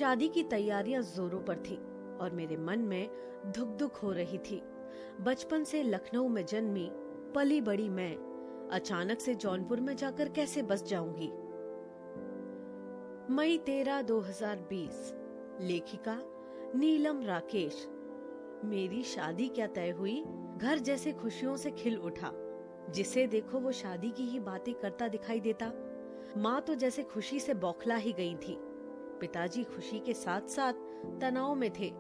शादी की तैयारियां जोरों पर थी और मेरे मन में धुक धुक हो रही थी। बचपन से लखनऊ में जन्मी पली बड़ी मैं अचानक से जौनपुर में जाकर कैसे बस जाऊंगी। मई 13, 2020। लेखिका नीलम राकेश। मेरी शादी क्या तय हुई, घर जैसे खुशियों से खिल उठा। जिसे देखो वो शादी की ही बातें करता दिखाई देता। माँ तो जैसे खुशी से बौखला ही गई थी। पिताजी खुशी के साथ साथ तनाव में थे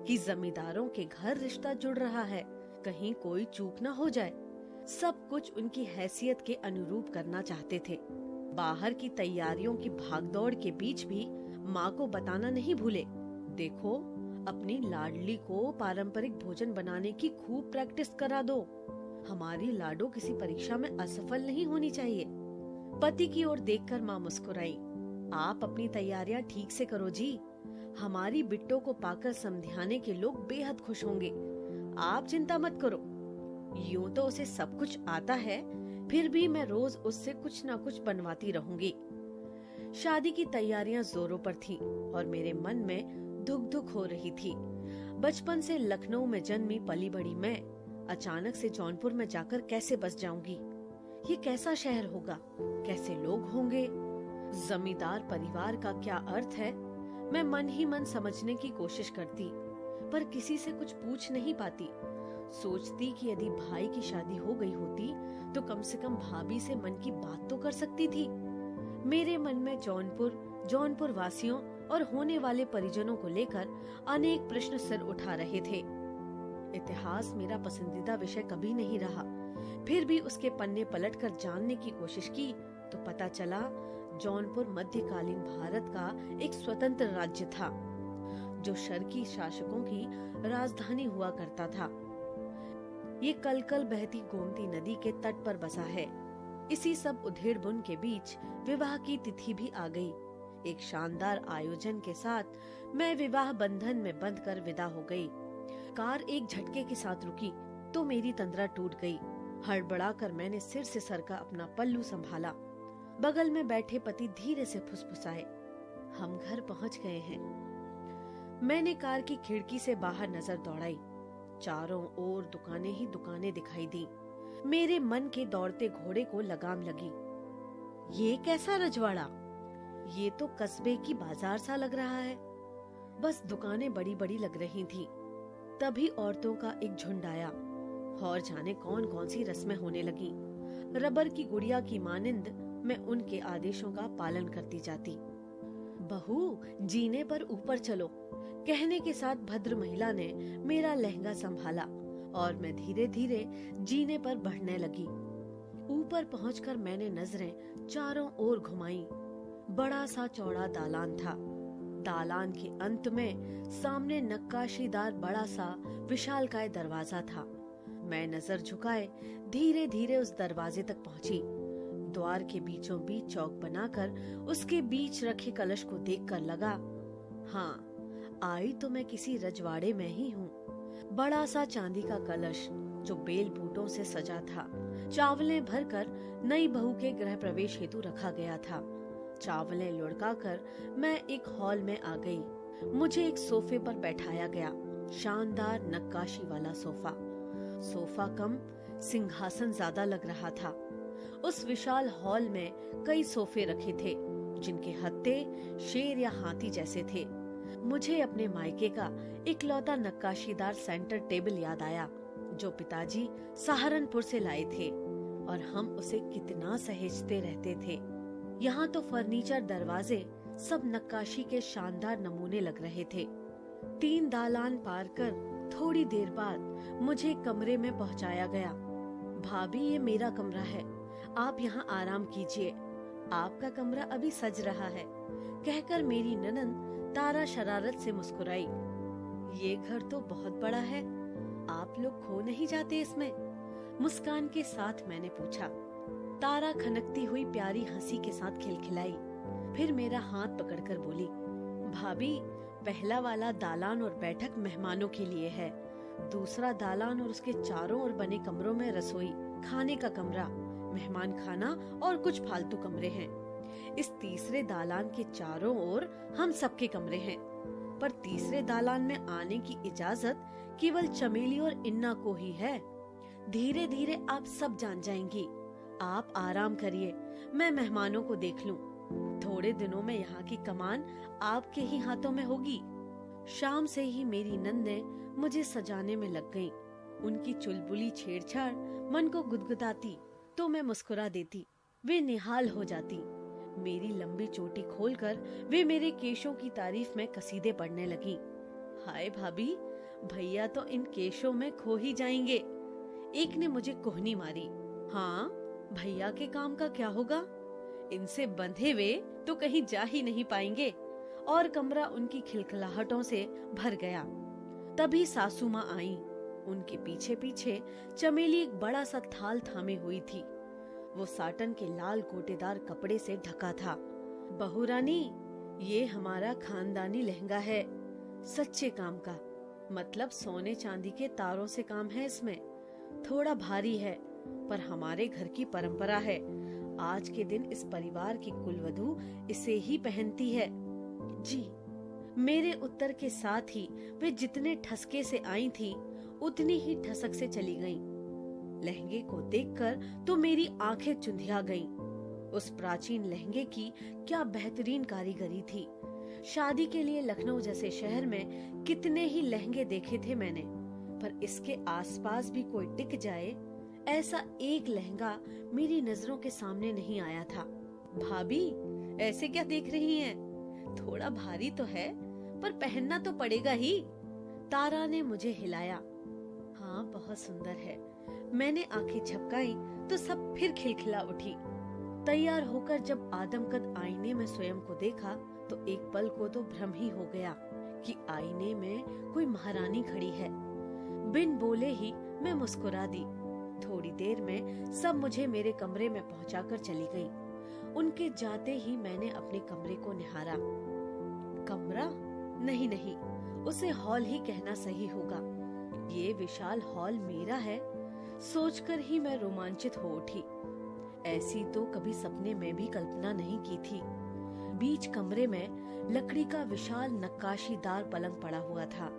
कि जमींदारों के घर रिश्ता जुड़ रहा है, कहीं कोई चूक ना हो जाए। सब कुछ उनकी हैसियत के अनुरूप करना चाहते थे। बाहर की तैयारियों की भागदौड़ के बीच भी माँ को बताना नहीं भूले, देखो अपनी लाडली को पारंपरिक भोजन बनाने की खूब प्रैक्टिस करा दो। हमारी लाडो किसी परीक्षा में असफल नहीं होनी चाहिए। पति की ओर देखकर माँ मुस्कुराई। आप अपनी तैयारियां ठीक से करो जी। हमारी बिट्टो को पाकर समधियाने के लोग बेहद खुश होंगे। आप चिंता मत करो। यूं तो उसे सब कुछ आता है, फिर भी मैं रोज उससे कुछ ना कुछ बनवाती रहूंगी। शादी की तैयारियां जोरों पर थीं और मेरे मन में धुक धुक हो रही थी। बचपन से लखनऊ में जन्मी पली बड़ी मैं अचानक से जौनपुर में जाकर कैसे बस जाऊंगी। ये कैसा शहर होगा, कैसे लोग होंगे, जमींदार परिवार का क्या अर्थ है। मैं मन ही मन समझने की कोशिश करती, पर किसी से कुछ पूछ नहीं पाती। सोचती कि यदि भाई की शादी हो गई होती तो कम से कम भाभी से मन की बात तो कर सकती थी। मेरे मन में जौनपुर वासियों और होने वाले परिजनों को लेकर अनेक प्रश्न सिर उठा रहे थे। इतिहास मेरा पसंदीदा विषय कभी नहीं रहा, फिर भी उसके पन्ने पलटकर जानने की कोशिश की तो पता चला जौनपुर मध्यकालीन भारत का एक स्वतंत्र राज्य था, जो शर्की शासकों की राजधानी हुआ करता था। ये कल बहती गोमती नदी के तट पर बसा है। इसी सब उधेड़-बुन के बीच विवाह की तिथि भी आ गई। एक शानदार आयोजन के साथ मैं विवाह बंधन में बंधकर विदा हो गई। कार एक झटके के साथ रुकी तो मेरी तंद्रा टूट गई। हड़बड़ाकर मैंने सिर से सर का अपना पल्लू संभाला। बगल में बैठे पति धीरे से फुसफुसाए, हम घर पहुंच गए हैं। मैंने कार की खिड़की से बाहर नजर दौड़ाई। चारों ओर दुकानें ही दुकानें दिखाई दी। मेरे मन के दौड़ते घोड़े को लगाम लगी। ये कैसा रजवाड़ा, ये तो कस्बे की बाजार सा लग रहा है। बस दुकानें बड़ी बड़ी लग रही थी। तभी औरतों का एक झुंड आया और जाने कौन कौन सी रस्में होने लगी। रबर की गुड़िया की मानिंद मैं उनके आदेशों का पालन करती जाती। बहू जीने पर ऊपर चलो, कहने के साथ भद्र महिला ने मेरा लहंगा संभाला और मैं धीरे धीरे जीने पर बढ़ने लगी। ऊपर पहुंचकर मैंने नजरें चारों ओर घुमाई। बड़ा सा चौड़ा दालान था। दालान के अंत में सामने नक्काशीदार बड़ा सा विशालकाय दरवाजा था। मैं नजर झुकाए धीरे धीरे उस दरवाजे तक पहुंची। द्वार के बीचों बीच चौक बनाकर उसके बीच रखे कलश को देखकर लगा, हाँ, आई तो मैं किसी रजवाड़े में ही हूँ। बड़ा सा चांदी का कलश जो बेल बूटों से सजा था, चावलें भरकर नई बहू के गृह प्रवेश हेतु रखा गया था। चावलें लुढ़काकर मैं एक हॉल में आ गई। मुझे एक सोफे पर बैठाया गया। शानदार नक्काशी वाला सोफा कम सिंहासन ज्यादा लग रहा था। उस विशाल हॉल में कई सोफे रखे थे जिनके हत्थे शेर या हाथी जैसे थे। मुझे अपने मायके का इकलौता नक्काशीदार सेंटर टेबल याद आया जो पिताजी सहारनपुर से लाए थे और हम उसे कितना सहेजते रहते थे। यहाँ तो फर्नीचर, दरवाजे सब नक्काशी के शानदार नमूने लग रहे थे। 3 दालान पार कर थोड़ी देर बाद मुझे कमरे में पहुंचाया गया। भाभी, ये मेरा कमरा है, आप यहाँ आराम कीजिए, आपका कमरा अभी सज रहा है, कहकर मेरी ननंद तारा शरारत से मुस्कुराई। ये घर तो बहुत बड़ा है, आप लोग खो नहीं जाते इसमें? मुस्कान के साथ मैंने पूछा। तारा खनकती हुई प्यारी हंसी के साथ खिलखिलाई, फिर मेरा हाथ पकड़कर बोली, भाभी, पहला वाला दालान और बैठक मेहमानों के लिए है। दूसरा दालान और उसके चारों ओर बने कमरों में रसोई, खाने का कमरा, मेहमान खाना और कुछ फालतू कमरे हैं। इस तीसरे दालान के चारों ओर हम सबके कमरे हैं। पर तीसरे दालान में आने की इजाजत केवल चमेली और इन्ना को ही है। धीरे धीरे आप सब जान जाएंगी। आप आराम करिए, मैं मेहमानों को देख लूं। थोड़े दिनों में यहाँ की कमान आपके ही हाथों में होगी। शाम से ही मेरी नंदें मुझे सजाने में लग गईं। उनकी चुलबुली छेड़छाड़ मन को गुदगुदाती तो मैं मुस्कुरा देती। वे निहाल हो जाती। मेरी लंबी चोटी खोलकर वे मेरे केशों की तारीफ में कसीदे पढ़ने लगी। हाय भाभी, भैया तो इन केशों में खो ही जाएंगे। एक ने मुझे कोहनी मारी। हाँ, भैया के काम का क्या होगा? इनसे बंधे वे तो कहीं जा ही नहीं पाएंगे। और कमरा उनकी खिलखिलाहटों से भर गया। तभी सासू माँ आई। उनके पीछे पीछे चमेली एक बड़ा सा थाल थामे हुई थी। वो साटन के लाल गोटेदार कपड़े से ढका था। बहू रानी, ये हमारा खानदानी लहंगा है, सच्चे काम का। मतलब सोने चांदी के तारों से काम है इसमें। थोड़ा भारी है, पर हमारे घर की परंपरा है। आज के दिन इस परिवार की कुलवधू इसे ही पहनती है। जी। मेरे उत्तर के साथ ही वे जितने ठसके से आई थी, उतनी ही ठसक से चली गईं। लहंगे को देखकर तो मेरी आंखें चुंधिया गईं। उस प्राचीन लहंगे की क्या बेहतरीन कारीगरी थी। शादी के लिए लखनऊ जैसे शहर में कितने ही लहंगे देखे थे मैंने, पर इसके आसपास भी कोई टिक जाए ऐसा एक लहंगा मेरी नजरों के सामने नहीं आया था। भाभी, ऐसे क्या देख रही हैं? थोड़ा भारी तो है, पर पहनना तो पड़ेगा ही। तारा ने मुझे हिलाया। हाँ, बहुत सुंदर है। मैंने आंखें झपकाई तो सब फिर खिलखिला उठी। तैयार होकर जब आदमकद आईने में स्वयं को देखा तो एक पल को तो भ्रम ही हो गया कि आईने में कोई महारानी खड़ी है। बिन बोले ही मैं मुस्कुरा दी। थोड़ी देर में सब मुझे मेरे कमरे में पहुंचाकर चली गईं। उनके जाते ही मैंने अपने कमरे को निहारा। कमरा? नहीं नहीं, उसे हॉल ही कहना सही होगा। ये विशाल हॉल मेरा है, सोचकर ही मैं रोमांचित हो उठी। ऐसी तो कभी सपने में भी कल्पना नहीं की थी। बीच कमरे में लकड़ी का विशाल नक्काशीदार पलंग पड़ा हुआ था,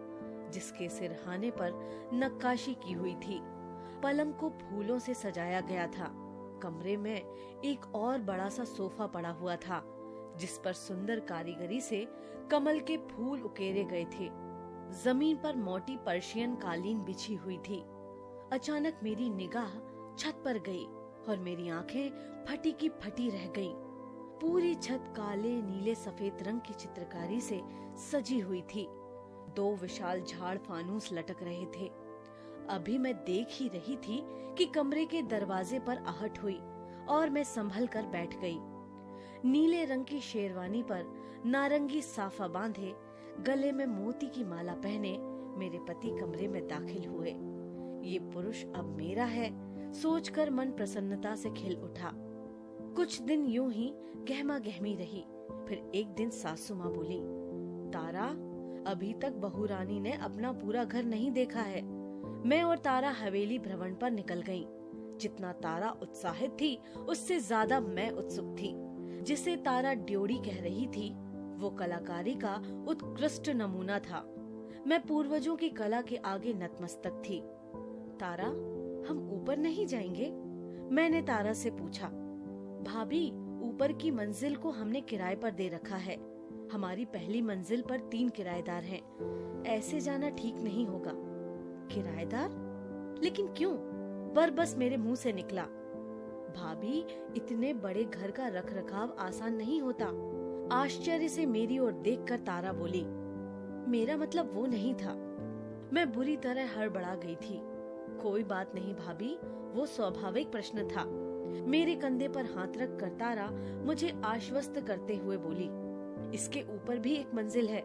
जिसके सिरहाने पर नक्काशी की हुई थी। पलंग को फूलों से सजाया गया था। कमरे में एक और बड़ा सा सोफा पड़ा हुआ था, जिस पर सुंदर कारीगरी से कमल के फूल उकेरे गए थे। जमीन पर मोटी पर्शियन कालीन बिछी हुई थी। अचानक मेरी निगाह छत पर गई और मेरी आंखें फटी की फटी रह गईं। पूरी छत काले नीले सफेद रंग की चित्रकारी से सजी हुई थी। 2 विशाल झाड़ फानूस लटक रहे थे। अभी मैं देख ही रही थी कि कमरे के दरवाजे पर आहट हुई और मैं संभल कर बैठ गई। नीले रंग की शेरवानी पर नारंगी साफा बांधे, गले में मोती की माला पहने मेरे पति कमरे में दाखिल हुए। ये पुरुष अब मेरा है, सोचकर मन प्रसन्नता से खिल उठा। कुछ दिन यूं ही गहमा गहमी रही। फिर एक दिन सासू माँ बोली, तारा, अभी तक बहू रानी ने अपना पूरा घर नहीं देखा है। मैं और तारा हवेली भ्रमण पर निकल गईं। जितना तारा उत्साहित थी, उससे ज्यादा मैं उत्सुक थी। जिसे तारा ड्योढ़ी कह रही थी, वो कलाकारी का उत्कृष्ट नमूना था। मैं पूर्वजों की कला के आगे नतमस्तक थी। तारा, हम ऊपर नहीं जाएंगे? मैंने तारा से पूछा। भाभी, ऊपर की मंजिल को हमने किराए पर दे रखा है। हमारी पहली मंजिल पर 3 किराएदार हैं। ऐसे जाना ठीक नहीं होगा। किराएदार? लेकिन क्यों? बस मेरे मुंह से निकला। भाभी, इतने बड़े घर का रखरखाव आसान नहीं होता। आश्चर्य से मेरी ओर देखकर तारा बोली, मेरा मतलब वो नहीं था। मैं बुरी तरह हड़बड़ा गई थी। कोई बात नहीं भाभी, वो स्वाभाविक प्रश्न था। मेरे कंधे पर हाथ रख कर तारा मुझे आश्वस्त करते हुए बोली, इसके ऊपर भी एक मंजिल है,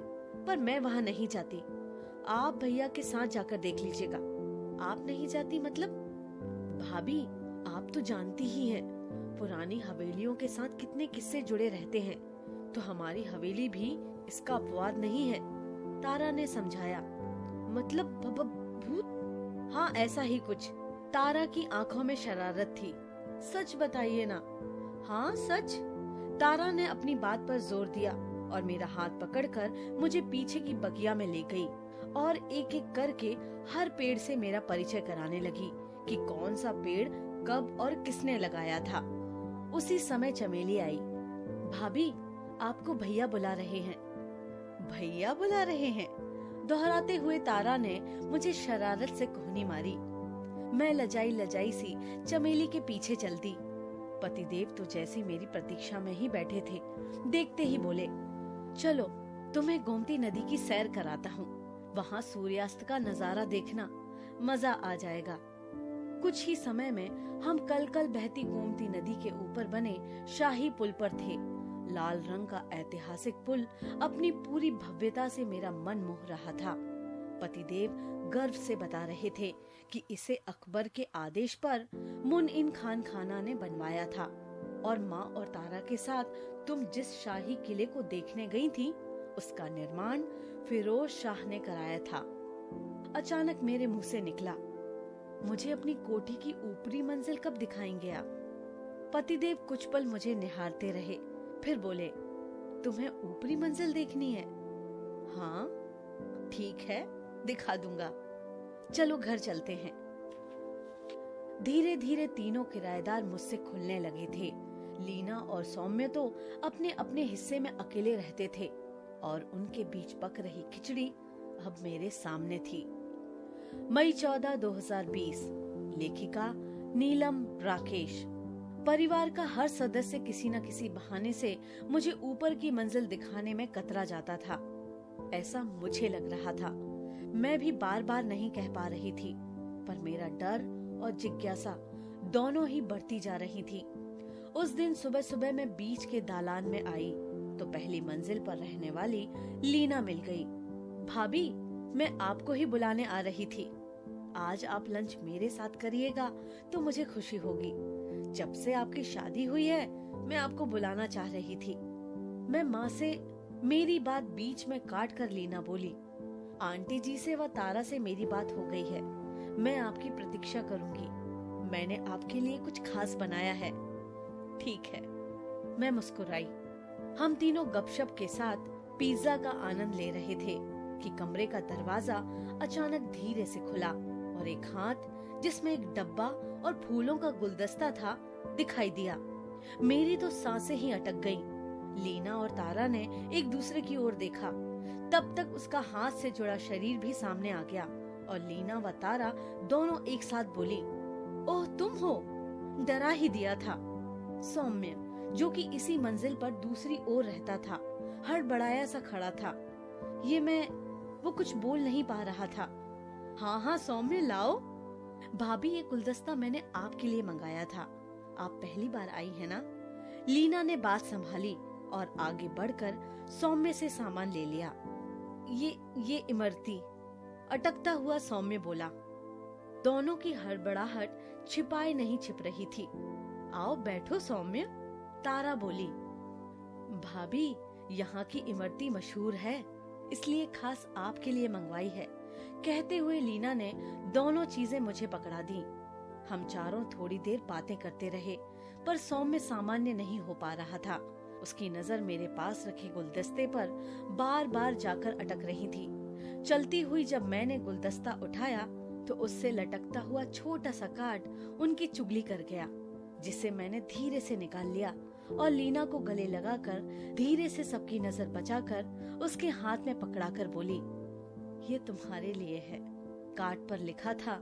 पर मैं वहाँ नहीं जाती। आप भैया के साथ जाकर देख लीजिएगा। आप नहीं जाती मतलब? भाभी, आप तो जानती ही हैं, पुरानी हवेलियों के साथ कितने किस्से जुड़े रहते हैं, तो हमारी हवेली भी इसका अपवाद नहीं है। तारा ने समझाया। मतलब भूत? हाँ, ऐसा ही कुछ। तारा की आंखों में शरारत थी। सच बताइए ना। हाँ सच। तारा ने अपनी बात पर जोर दिया। और मेरा हाथ पकड़कर मुझे पीछे की बगिया में ले गई और एक एक करके हर पेड़ से मेरा परिचय कराने लगी कि कौन सा पेड़ कब और किसने लगाया था। उसी समय चमेली आई। भाभी, आपको भैया बुला रहे हैं। भैया बुला रहे हैं? दोहराते हुए तारा ने मुझे शरारत से कोहनी मारी। मैं लजाई लजाई सी चमेली के पीछे चल दी। पतिदेव तो जैसी मेरी प्रतीक्षा में ही बैठे थे, देखते ही बोले, चलो तुम्हें गोमती नदी की सैर कराता हूँ, वहाँ सूर्यास्त का नजारा देखना, मजा आ जाएगा। कुछ ही समय में हम कल कल बहती गोमती नदी के ऊपर बने शाही पुल पर थे। लाल रंग का ऐतिहासिक पुल अपनी पूरी भव्यता से मेरा मन मोह रहा था। पतिदेव गर्व से बता रहे थे कि इसे अकबर के आदेश पर मुनइम खान खाना ने बनवाया था और माँ और तारा के साथ तुम जिस शाही किले को देखने गई थी, उसका निर्माण फिरोज शाह ने कराया था। अचानक मेरे मुंह से निकला, मुझे अपनी कोठी की ऊपरी मंजिल कब दिखाएंगे आप? पतिदेव कुछ पल मुझे निहारते रहे, फिर बोले, तुम्हें ऊपरी मंजिल देखनी है? हाँ ठीक है, दिखा दूंगा। चलो घर चलते हैं। धीरे धीरे तीनों किराएदार मुझसे खुलने लगे थे। लीना और सौम्य तो अपने अपने हिस्से में अकेले रहते थे और उनके बीच पक रही खिचड़ी अब मेरे सामने थी। मई 14, 2020। लेखिका नीलम राकेश। परिवार का हर सदस्य किसी न किसी बहाने से मुझे ऊपर की मंजिल दिखाने में कतरा जाता था, ऐसा मुझे लग रहा था। मैं भी बार बार नहीं कह पा रही थी, पर मेरा डर और जिज्ञासा दोनों ही बढ़ती जा रही थी। उस दिन सुबह सुबह मैं बीच के दालान में आई तो पहली मंजिल पर रहने वाली लीना मिल गई। भाभी, मैं आपको ही बुलाने आ रही थी। आज आप लंच मेरे साथ करिएगा तो मुझे खुशी होगी। जब से आपकी शादी हुई है, मैं आपको बुलाना चाह रही थी। मैं माँ से मेरी बात बीच में काट कर लीना बोली, आंटी जी से व तारा से मेरी बात हो गई है, मैं आपकी प्रतीक्षा करूंगी। मैंने आपके लिए कुछ खास बनाया है। ठीक है, मैं मुस्कुराई। हम तीनों गपशप के साथ पिज्जा का आनंद ले रहे थे कि कमरे का दरवाजा अचानक धीरे से खुला और एक हाथ जिसमें एक डब्बा और फूलों का गुलदस्ता था दिखाई दिया। मेरी तो सांसें ही अटक गईं। लीना और तारा ने एक दूसरे की ओर देखा। तब तक उसका हाथ से जुड़ा शरीर भी सामने आ गया और लीना व तारा दोनों एक साथ बोली, ओह तुम हो, डरा ही दिया था। सौम्य, जो कि इसी मंजिल पर दूसरी ओर रहता था, हड़बड़ाया सा खड़ा था। वो कुछ बोल नहीं पा रहा था। हाँ हाँ सौम्य, लाओ। भाभी, ये गुलदस्ता मैंने आपके लिए मंगाया था, आप पहली बार आई है ना? लीना ने बात संभाली और आगे बढ़कर सौम्य से सामान ले लिया। ये इमरती, अटकता हुआ सौम्य बोला। दोनों की हड़बड़ाहट छिपाए नहीं छिप रही थी। आओ बैठो सौम्य, तारा बोली। भाभी, यहाँ की इमरती मशहूर है, इसलिए खास आपके लिए मंगवाई है। कहते हुए लीना ने दोनों चीजें मुझे पकड़ा दी। हम चारों थोड़ी देर बातें करते रहे, पर सौम्य सामान्य नहीं हो पा रहा था। उसकी नजर मेरे पास रखे गुलदस्ते पर बार बार जाकर अटक रही थी। चलती हुई जब मैंने गुलदस्ता उठाया तो उससे लटकता हुआ छोटा सा कार्ड उनकी चुगली कर गया, जिसे मैंने धीरे से निकाल लिया और लीना को गले लगाकर धीरे से सबकी नजर बचाकर उसके हाथ में पकड़ाकर बोली, ये तुम्हारे लिए है। कार्ड पर लिखा था,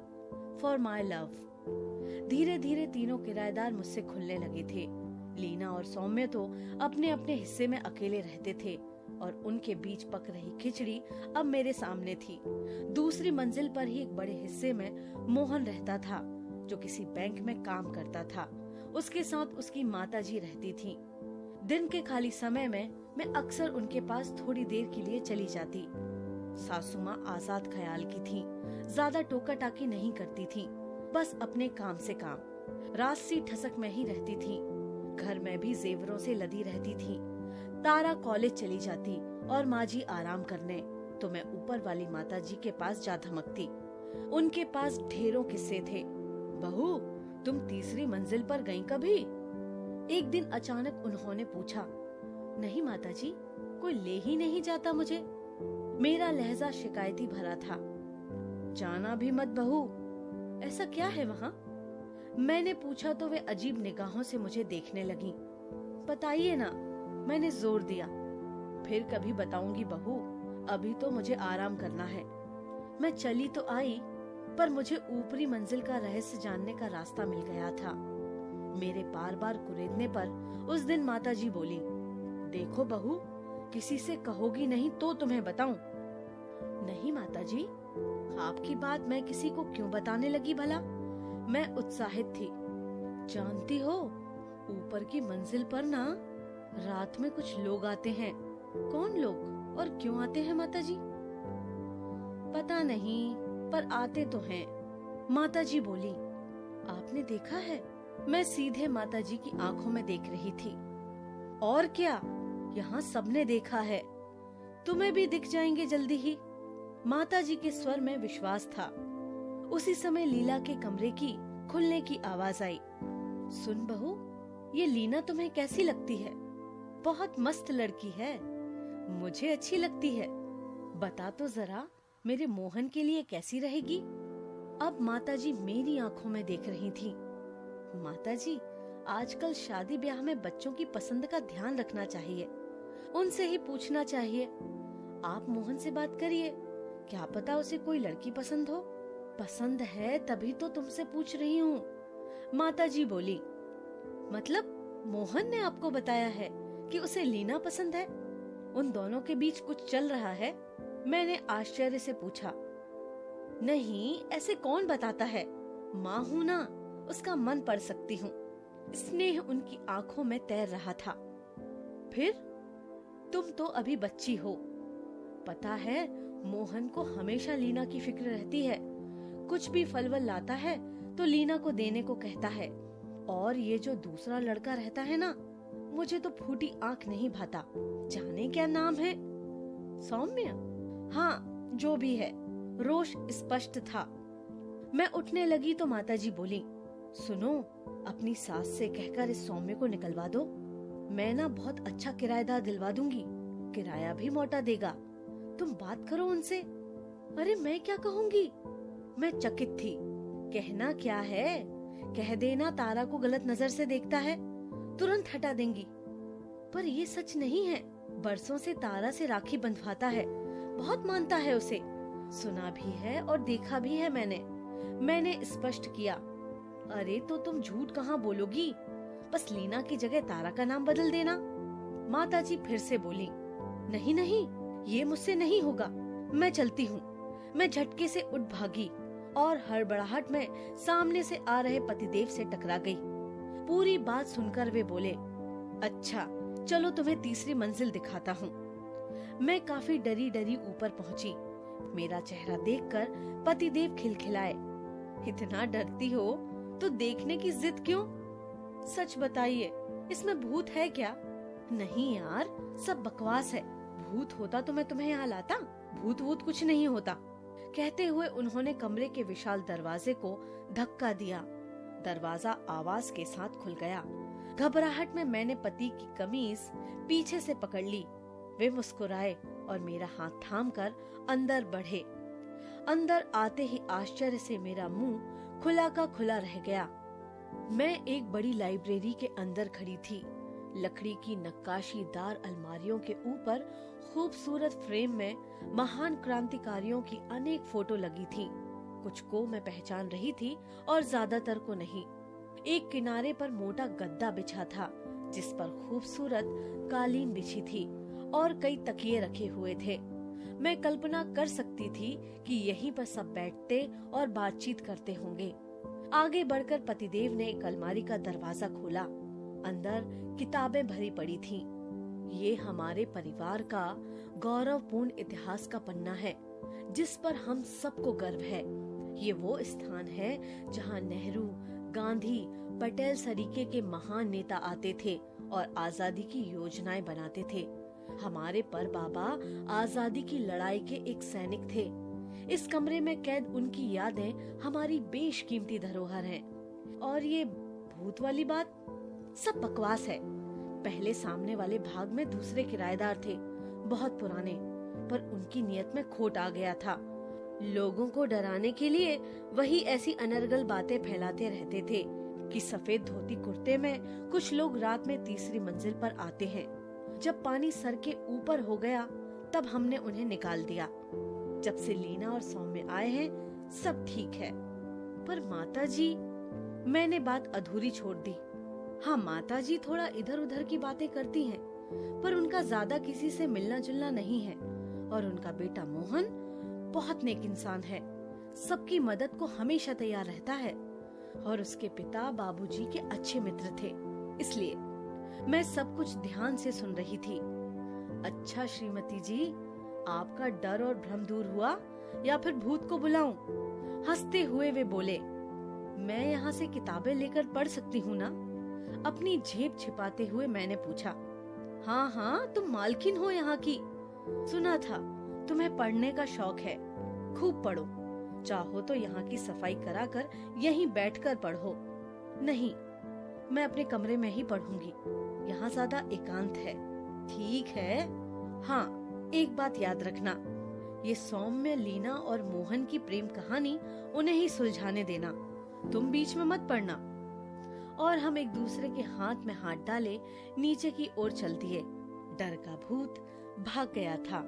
फॉर माई लव। धीरे धीरे तीनों किराएदार मुझसे खुलने लगे थे। लीना और सौम्य तो अपने अपने हिस्से में अकेले रहते थे और उनके बीच पक रही खिचड़ी अब मेरे सामने थी। दूसरी मंजिल पर ही एक बड़े हिस्से में मोहन रहता था, जो किसी बैंक में काम करता था। उसके साथ उसकी माताजी रहती थी। दिन के खाली समय में मैं अक्सर उनके पास थोड़ी देर के लिए चली जाती। सासू माँ आजाद ख्याल की थी, ज्यादा टोका टाकी नहीं करती थी, बस अपने काम से काम। रात सी ठसक में ही रहती थी। घर में भी जेवरों से लदी रहती थी। तारा कॉलेज चली जाती और माँ जी आराम करने, तो मैं ऊपर वाली माता जी के पास जा धमकती। उनके पास ढेरों किस्से थे। बहू, तुम तीसरी मंजिल पर गईं कभी? एक दिन अचानक उन्होंने पूछा। नहीं माता जी, कोई ले ही नहीं जाता मुझे। मेरा लहजा शिकायती भरा था। जाना भी मत बहू, ऐसा क्या है वहाँ? मैंने पूछा तो वे अजीब निगाहों से मुझे देखने लगी। बताइए ना, मैंने जोर दिया। फिर कभी बताऊंगी बहू, अभी तो मुझे आराम करना है। मैं चली तो आई, पर मुझे ऊपरी मंजिल का रहस्य जानने का रास्ता मिल गया था। मेरे बार बार कुरेदने पर उस दिन माताजी बोली, देखो बहू, किसी से कहोगी नहीं तो तुम्हें बताऊं। नहीं माताजी, आपकी बात मैं किसी को क्यों बताने लगी भला? मैं उत्साहित थी। जानती हो, ऊपर की मंजिल पर ना रात में कुछ लोग आते हैं। कौन लोग और क्यों आते हैं माताजी? पता नहीं, पर आते तो हैं। माताजी बोली, आपने देखा है? मैं सीधे माताजी की आंखों में देख रही थी। और क्या, यहाँ सबने देखा है। तुम्हें भी दिख जाएंगे जल्दी ही। माताजी के स्वर में विश्वास था। उसी समय लीला के कमरे की खुलने की आवाज आई। सुन बहू, ये लीना तुम्हें कैसी लगती है? बहुत मस्त लड़की है, मुझे अच्छी लगती है। बता तो जरा, मेरे मोहन के लिए कैसी रहेगी? अब माताजी मेरी आंखों में देख रही थी। माताजी, आजकल शादी ब्याह में बच्चों की पसंद का ध्यान रखना चाहिए, उनसे ही पूछना चाहिए। आप मोहन से बात करिए, क्या पता उसे कोई लड़की पसंद हो। पसंद है तभी तो तुमसे पूछ रही हूँ। माताजी बोली, मतलब मोहन ने आपको बताया है कि उसे लीना पसंद है? उन दोनों के बीच कुछ चल रहा है? मैंने आश्चर्य से पूछा। नहीं, ऐसे कौन बताता है? माँ हूँ ना, उसका मन पढ़ सकती हूँ। स्नेह उनकी आंखों में तैर रहा था। फिर तुम तो अभी बच्ची हो। पता है, मोहन को हमेशा लीना की फिक्र रहती है। कुछ भी फलवल लाता है तो लीना को देने को कहता है। और ये जो दूसरा लड़का रहता है ना, मुझे तो फूटी आंख नहीं भाता। जाने क्या नाम है? सौम्य? हाँ, जो भी है। रोष स्पष्ट था। मैं उठने लगी तो माताजी बोली, सुनो, अपनी सास से कहकर इस सौम्य को निकलवा दो। मैं ना बहुत अच्छा किराएदार दिलवा दूंगी, किराया भी मोटा देगा। तुम बात करो उनसे। अरे मैं क्या कहूँगी? मैं चकित थी। कहना क्या है? कह देना तारा को गलत नजर से देखता है, तुरंत हटा देंगी। पर ये सच नहीं है। बरसों से तारा से राखी बंधवाता है, बहुत मानता है उसे। सुना भी है और देखा भी है मैंने स्पष्ट किया। अरे तो तुम झूठ कहाँ बोलोगी? बस लीना की जगह तारा का नाम बदल देना। माताजी फिर से बोली, नहीं नहीं, ये मुझसे नहीं होगा। मैं चलती हूँ। मैं झटके से उठ भागी और हड़बड़ाहट में सामने से आ रहे पतिदेव से टकरा गई। पूरी बात सुनकर वे बोले, अच्छा चलो तुम्हें तीसरी मंजिल दिखाता हूँ। मैं काफी डरी डरी ऊपर पहुँची। मेरा चेहरा देखकर पतिदेव खिलखिलाए। इतना डरती हो तो देखने की जिद क्यों? सच बताइए, इसमें भूत है क्या? नहीं यार, सब बकवास है। भूत होता तो मैं तुम्हें यहाँ लाता? भूत वूत कुछ नहीं होता। कहते हुए उन्होंने कमरे के विशाल दरवाजे को धक्का दिया। दरवाजा आवाज के साथ खुल गया। घबराहट में मैंने पति की कमीज पीछे से पकड़ ली। वे मुस्कुराए और मेरा हाथ थामकर अंदर बढ़े। अंदर आते ही आश्चर्य से मेरा मुंह खुला का खुला रह गया। मैं एक बड़ी लाइब्रेरी के अंदर खड़ी थी। लकड़ी की नक्काशीदार अलमारियों के ऊपर खूबसूरत फ्रेम में महान क्रांतिकारियों की अनेक फोटो लगी थी। कुछ को मैं पहचान रही थी और ज्यादातर को नहीं। एक किनारे पर मोटा गद्दा बिछा था, जिस पर खूबसूरत कालीन बिछी थी और कई तकिए रखे हुए थे। मैं कल्पना कर सकती थी कि यहीं पर सब बैठते और बातचीत करते होंगे। आगे बढ़कर पतिदेव ने एक अलमारी का दरवाजा खोला। अंदर किताबें भरी पड़ी थीं। ये हमारे परिवार का गौरवपूर्ण इतिहास का पन्ना है, जिस पर हम सबको गर्व है। ये वो स्थान है जहां नेहरू, गांधी, पटेल सरीके के महान नेता आते थे और आजादी की योजनाएं बनाते थे। हमारे पर बाबा आजादी की लड़ाई के एक सैनिक थे। इस कमरे में कैद उनकी यादें हमारी बेशकीमती धरोहर हैं। और ये भूत वाली बात सब बकवास है। पहले सामने वाले भाग में दूसरे किराएदार थे, बहुत पुराने, पर उनकी नियत में खोट आ गया था। लोगों को डराने के लिए वही ऐसी अनर्गल बातें फैलाते रहते थे कि सफेद धोती कुर्ते में कुछ लोग रात में तीसरी मंजिल पर आते हैं। जब पानी सर के ऊपर हो गया तब हमने उन्हें निकाल दिया। जब से लीना और सौम्य आए हैं सब ठीक है। पर माताजी, मैंने बात अधूरी छोड़ दी। हाँ, माताजी थोड़ा इधर उधर की बातें करती हैं, पर उनका ज्यादा किसी से मिलना जुलना नहीं है। और उनका बेटा मोहन बहुत नेक इंसान है, सबकी मदद को हमेशा तैयार रहता है। और उसके पिता बाबूजी के अच्छे मित्र थे, इसलिए मैं सब कुछ ध्यान से सुन रही थी। अच्छा श्रीमती जी, आपका डर और भ्रम दूर हुआ या फिर भूत को बुलाऊं? हंसते हुए वे बोले, मैं यहाँ से किताबें लेकर पढ़ सकती हूँ ना? अपनी जेब छिपाते हुए मैंने पूछा। हाँ हाँ, तुम मालकिन हो यहाँ की। सुना था तुम्हें पढ़ने का शौक है, खूब पढ़ो। चाहो तो यहाँ की सफाई कराकर यहीं बैठकर पढ़ो। नहीं, मैं अपने कमरे में ही पढ़ूंगी, यहाँ ज्यादा एकांत है। ठीक है। हाँ, एक बात याद रखना, ये सौम्य, लीना और मोहन की प्रेम कहानी उन्हें ही सुलझाने देना, तुम बीच में मत पड़ना। और हम एक दूसरे के हाथ में हाथ डाले नीचे की ओर चल दिए। डर का भूत भाग गया था।